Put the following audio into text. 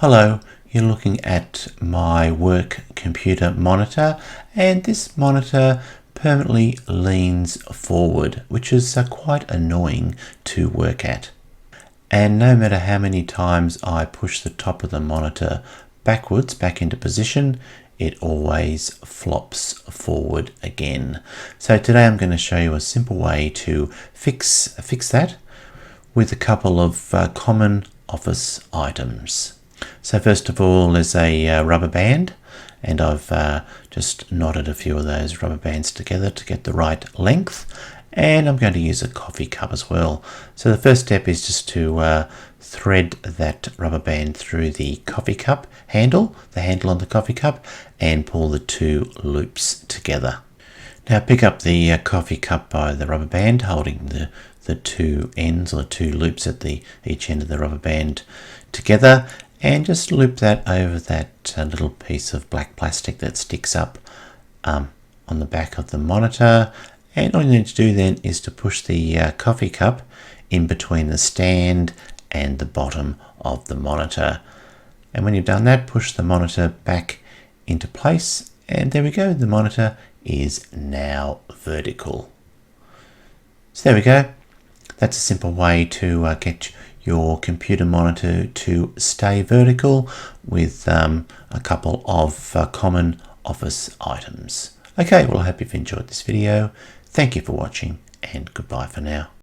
Hello, you're looking at my work computer monitor, and this monitor permanently leans forward, which is quite annoying to work at. And no matter how many times I push the top of the monitor backwards back into position, it always flops forward again. So today I'm going to show you a simple way to fix that with a couple of common office items. So first of all, there's a rubber band, and I've just knotted a few of those rubber bands together to get the right length, and I'm going to use a coffee cup as well. So the first step is just to thread that rubber band through the coffee cup handle, the handle on the coffee cup, and pull the two loops together. Now pick up the coffee cup by the rubber band, holding the two ends or two loops at each end of the rubber band together, and just loop that over that little piece of black plastic that sticks up on the back of the monitor. And all you need to do then is to push the coffee cup in between the stand and the bottom of the monitor. And when you've done that, push the monitor back into place, and there we go, the monitor is now vertical. So there we go. That's a simple way to get your computer monitor to stay vertical with a couple of common office items. Okay, well, I hope you've enjoyed this video. Thank you for watching, and goodbye for now.